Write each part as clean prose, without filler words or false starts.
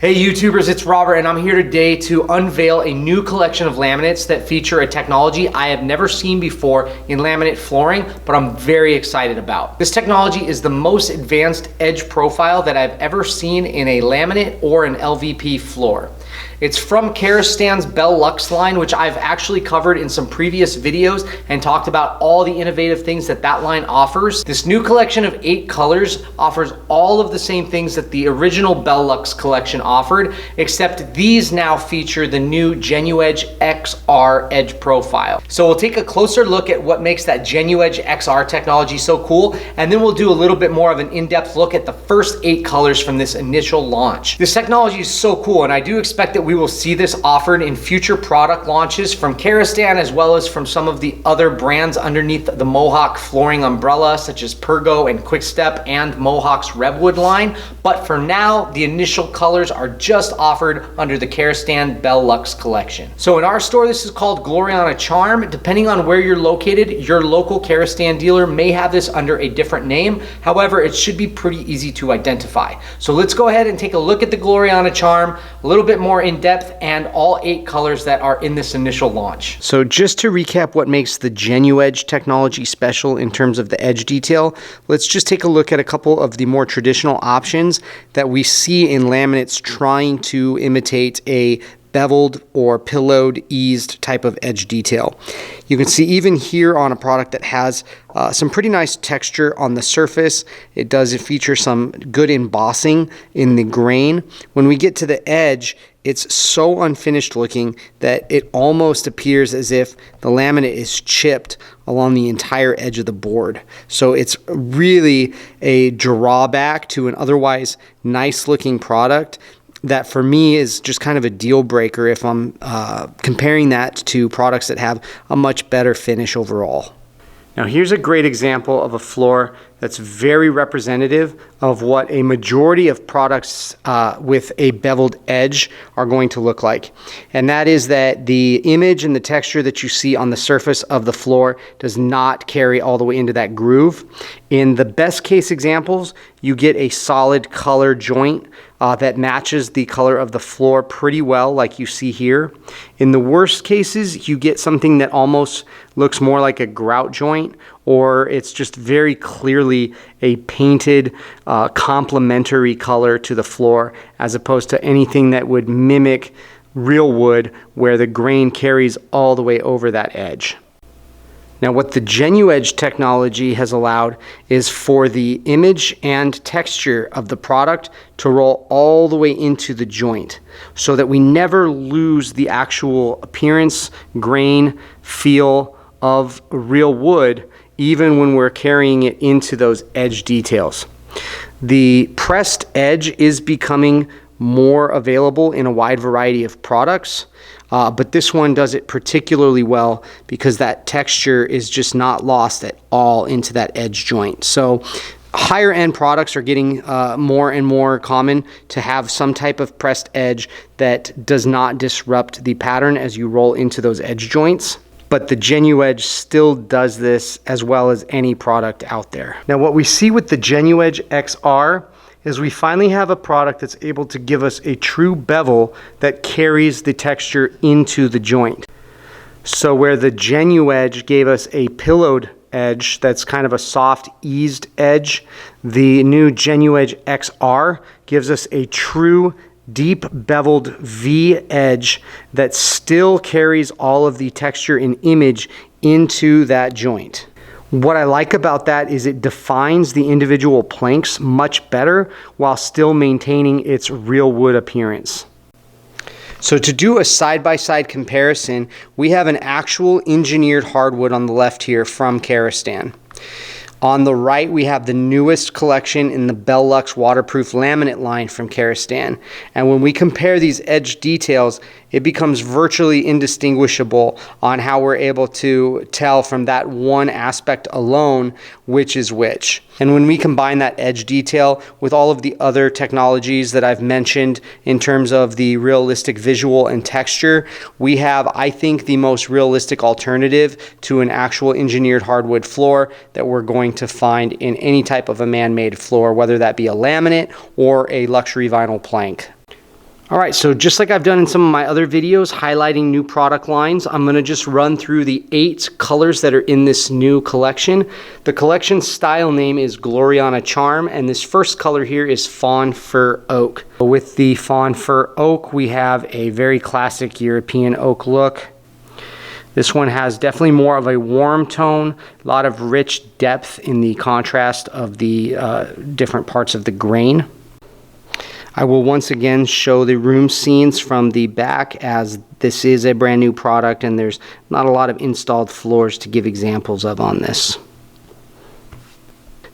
Hey YouTubers, it's Robert and I'm here today to unveil a new collection of laminates that feature a technology I have never seen before in laminate flooring, but I'm very excited about. This technology is the most advanced edge profile that I've ever seen in a laminate or an LVP floor. It's from Karastan's Belleluxe line, which I've actually covered in some previous videos and talked about all the innovative things that that line offers. This new collection of 8 colors offers all of the same things that the original Belleluxe collection offered, except these now feature the new Genuedge XR edge profile. So we'll take a closer look at what makes that Genuedge XR technology so cool, and then we'll do a little bit more of an in-depth look at the first 8 colors from this initial launch. This technology is so cool, and I do expect that we will see this offered in future product launches from Karastan as well as from some of the other brands underneath the Mohawk flooring umbrella, such as Pergo and Quickstep and Mohawk's Redwood line. But for now, the initial colors are just offered under the Karastan Belleluxe collection. So in our store, this is called Glory on a Charm. Depending on where you're located, your local Karastan dealer may have this under a different name. However, it should be pretty easy to identify. So let's go ahead and take a look at the Glory on a Charm, a little bit more in depth, and all 8 colors that are in this initial launch. So just to recap what makes the Genuedge technology special in terms of the edge detail, let's just take a look at a couple of the more traditional options that we see in laminates trying to imitate a beveled or pillowed, eased type of edge detail. You can see even here on a product that has some pretty nice texture on the surface. It does feature some good embossing in the grain. When we get to the edge, it's so unfinished looking that it almost appears as if the laminate is chipped along the entire edge of the board. So it's really a drawback to an otherwise nice looking product that for me is just kind of a deal breaker if I'm comparing that to products that have a much better finish overall. Now here's a great example of a floor that's very representative of what a majority of products with a beveled edge are going to look like. And that is that the image and the texture that you see on the surface of the floor does not carry all the way into that groove. In the best case examples, you get a solid color joint that matches the color of the floor pretty well, like you see here. In the worst cases, you get something that almost looks more like a grout joint, or it's just very clearly a painted complementary color to the floor, as opposed to anything that would mimic real wood where the grain carries all the way over that edge. Now what the Genuedge technology has allowed is for the image and texture of the product to roll all the way into the joint so that we never lose the actual appearance, grain, feel of real wood even when we're carrying it into those edge details. The pressed edge is becoming more available in a wide variety of products. But this one does it particularly well because that texture is just not lost at all into that edge joint. So higher end products are getting more and more common to have some type of pressed edge that does not disrupt the pattern as you roll into those edge joints. But the Genuedge still does this as well as any product out there. Now what we see with the Genuedge XR is we finally have a product that's able to give us a true bevel that carries the texture into the joint. So where the Genuedge gave us a pillowed edge that's kind of a soft eased edge, the new Genuedge XR gives us a true deep beveled V edge that still carries all of the texture and image into that joint. What I like about that is it defines the individual planks much better while still maintaining its real wood appearance. So to do a side-by-side comparison, we have an actual engineered hardwood on the left here from Karastan. On the right, we have the newest collection in the Belleluxe waterproof laminate line from Karastan. And when we compare these edge details, it becomes virtually indistinguishable on how we're able to tell from that one aspect alone which is which. And when we combine that edge detail with all of the other technologies that I've mentioned in terms of the realistic visual and texture, we have, I think, the most realistic alternative to an actual engineered hardwood floor that we're going to find in any type of a man-made floor, whether that be a laminate or a luxury vinyl plank. All right, so just like I've done in some of my other videos highlighting new product lines, I'm gonna just run through the 8 colors that are in this new collection. The collection style name is Gloriana Charm, and this first color here is Fawn Fir Oak. With the Fawn Fir Oak, we have a very classic European oak look. This one has definitely more of a warm tone, a lot of rich depth in the contrast of the different parts of the grain. I will once again show the room scenes from the back, as this is a brand new product and there's not a lot of installed floors to give examples of on this.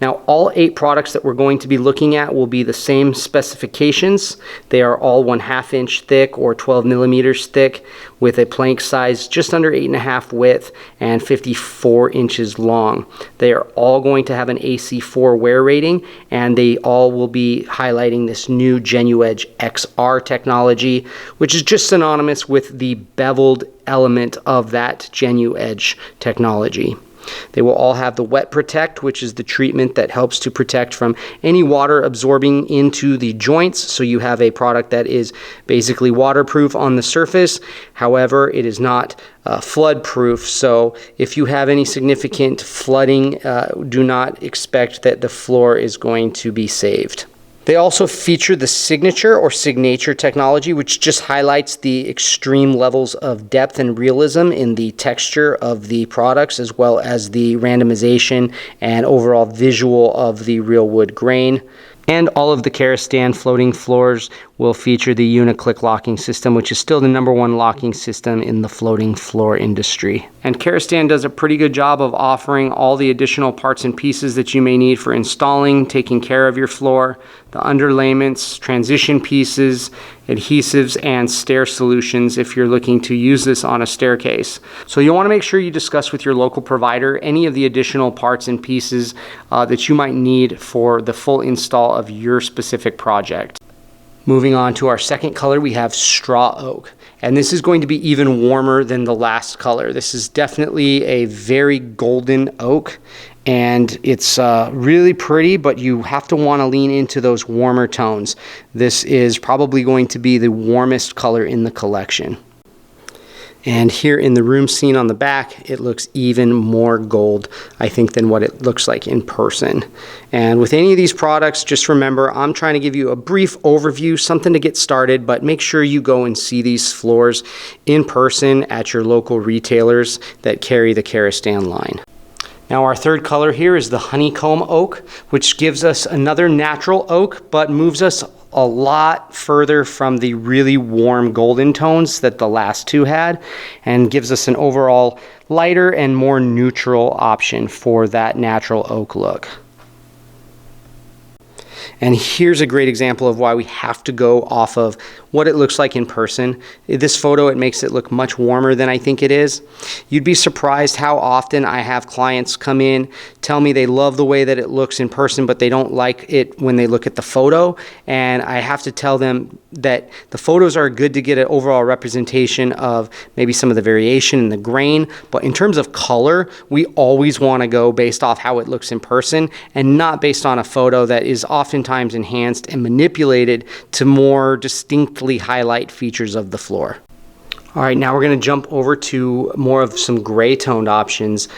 Now, all 8 products that we're going to be looking at will be the same specifications. They are all 1/2 inch thick or 12 millimeters thick, with a plank size just under 8.5 width and 54 inches long. They are all going to have an AC4 wear rating, and they all will be highlighting this new Genuedge XR technology, which is just synonymous with the beveled element of that Genuedge technology. They will all have the Wet Protect, which is the treatment that helps to protect from any water absorbing into the joints. So you have a product that is basically waterproof on the surface. However, it is not flood proof. So if you have any significant flooding, do not expect that the floor is going to be saved. They also feature the Signature or Signature technology, which just highlights the extreme levels of depth and realism in the texture of the products, as well as the randomization and overall visual of the real wood grain. And all of the Karastan floating floors will feature the Uniclick locking system, which is still the #1 locking system in the floating floor industry. And Karastan does a pretty good job of offering all the additional parts and pieces that you may need for installing, taking care of your floor, the underlayments, transition pieces, adhesives, and stair solutions if you're looking to use this on a staircase. So you'll want to make sure you discuss with your local provider any of the additional parts and pieces that you might need for the full install of your specific project. Moving on to our second color, we have Straw Oak. And this is going to be even warmer than the last color. This is definitely a very golden oak, and it's really pretty, but you have to want to lean into those warmer tones. This is probably going to be the warmest color in the collection. And here in the room scene on the back, it looks even more gold, I think, than what it looks like in person. And with any of these products, just remember, I'm trying to give you a brief overview, something to get started, but make sure you go and see these floors in person at your local retailers that carry the Karastan line. Now, our third color here is the Honeycomb Oak, which gives us another natural oak, but moves us a lot further from the really warm golden tones that the last 2 had, and gives us an overall lighter and more neutral option for that natural oak look. And here's a great example of why we have to go off of what it looks like in person. This photo, it makes it look much warmer than I think it is. You'd be surprised how often I have clients come in, tell me they love the way that it looks in person, but they don't like it when they look at the photo. And I have to tell them that the photos are good to get an overall representation of maybe some of the variation in the grain, but in terms of color, we always want to go based off how it looks in person and not based on a photo that is oftentimes enhanced and manipulated to more distinctly highlight features of the floor. All right, now we're going to jump over to more of some gray toned options.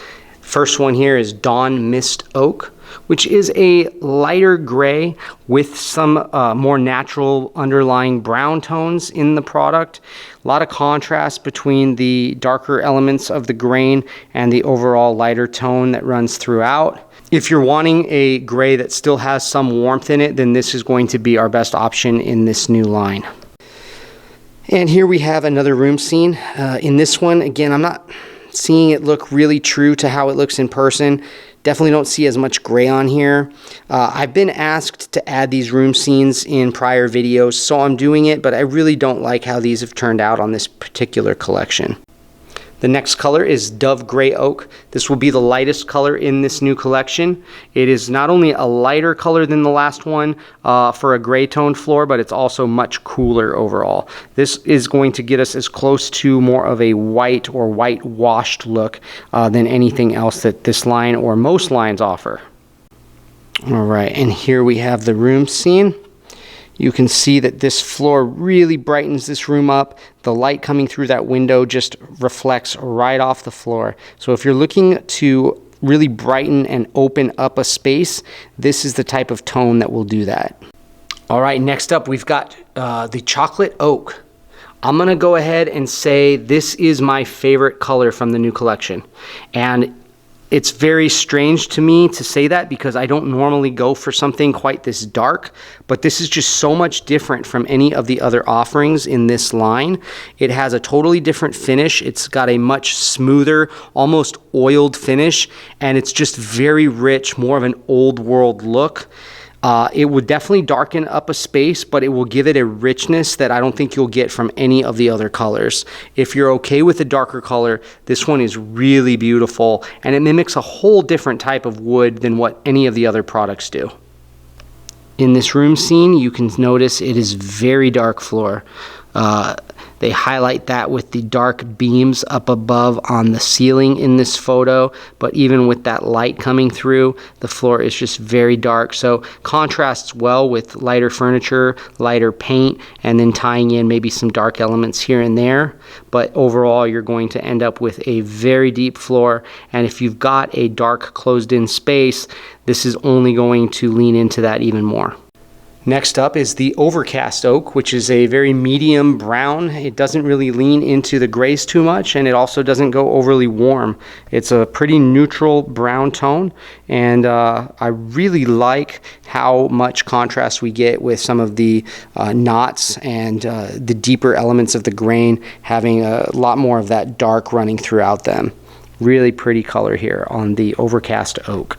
First one here is Dawn Mist Oak, which is a lighter gray with some more natural underlying brown tones in the product. A lot of contrast between the darker elements of the grain and the overall lighter tone that runs throughout. If you're wanting a gray that still has some warmth in it, then this is going to be our best option in this new line. And here we have another room scene. In this one, again, I'm not seeing it look really true to how it looks in person. Definitely don't see as much gray on here. I've been asked to add these room scenes in prior videos, so I'm doing it, but I really don't like how these have turned out on this particular collection. The next color is Dove Gray Oak. This will be the lightest color in this new collection. It is not only a lighter color than the last one for a gray toned floor, but it's also much cooler overall. This is going to get us as close to more of a white or white washed look than anything else that this line or most lines offer. All right, and here we have the room scene. You can see that this floor really brightens this room up. The light coming through that window just reflects right off the floor. So if you're looking to really brighten and open up a space, this is the type of tone that will do that. All right, next up we've got the chocolate oak. I'm gonna go ahead and say this is my favorite color from the new collection. And it's very strange to me to say that because I don't normally go for something quite this dark, but this is just so much different from any of the other offerings in this line. It has a totally different finish. It's got a much smoother, almost oiled finish, and it's just very rich, more of an old world look. It would definitely darken up a space, but it will give it a richness that I don't think you'll get from any of the other colors. If you're okay with a darker color, this one is really beautiful, and it mimics a whole different type of wood than what any of the other products do. In this room scene, you can notice it is very dark floor. They highlight that with the dark beams up above on the ceiling in this photo, but even with that light coming through, the floor is just very dark. So contrasts well with lighter furniture, lighter paint, and then tying in maybe some dark elements here and there. But overall, you're going to end up with a very deep floor. And if you've got a dark closed-in space, this is only going to lean into that even more. Next up is the Overcast Oak, which is a very medium brown. It doesn't really lean into the grays too much, and it also doesn't go overly warm. It's a pretty neutral brown tone, and I really like how much contrast we get with some of the knots and the deeper elements of the grain having a lot more of that dark running throughout them. Really pretty color here on the Overcast Oak.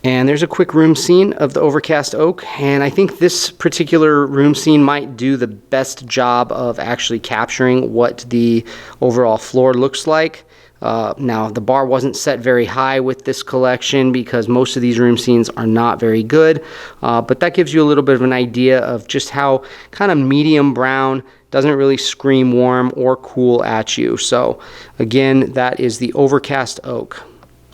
And there's a quick room scene of the Overcast Oak, and I think this particular room scene might do the best job of actually capturing what the overall floor looks like. Now, the bar wasn't set very high with this collection because most of these room scenes are not very good, but that gives you a little bit of an idea of just how kind of medium brown, doesn't really scream warm or cool at you. So again, that is the Overcast Oak.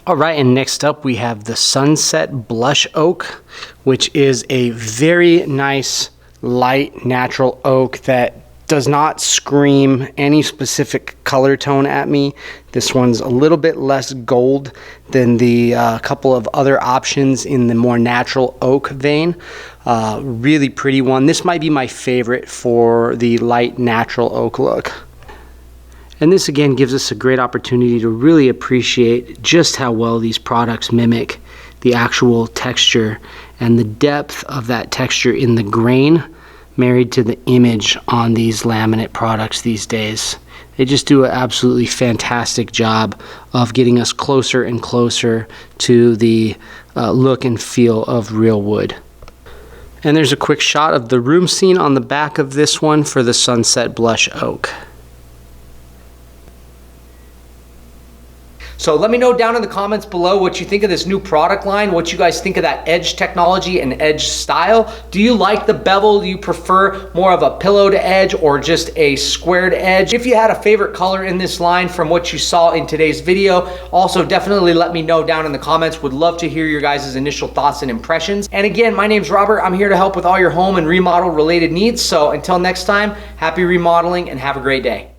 All right, and next up we have the Sunset Blush Oak, which is a very nice, light, natural oak that does not scream any specific color tone at me. This one's a little bit less gold than the couple of other options in the more natural oak vein. Really pretty one. This might be my favorite for the light, natural oak look. And this again gives us a great opportunity to really appreciate just how well these products mimic the actual texture and the depth of that texture in the grain married to the image on these laminate products these days. They just do an absolutely fantastic job of getting us closer and closer to the look and feel of real wood. And there's a quick shot of the room scene on the back of this one for the Sunset Blush Oak. So let me know down in the comments below what you think of this new product line, what you guys think of that edge technology and edge style. Do you like the bevel? Do you prefer more of a pillowed edge or just a squared edge? If you had a favorite color in this line from what you saw in today's video, also definitely let me know down in the comments. Would love to hear your guys' initial thoughts and impressions. And again, my name's Robert. I'm here to help with all your home and remodel related needs. So until next time, happy remodeling and have a great day.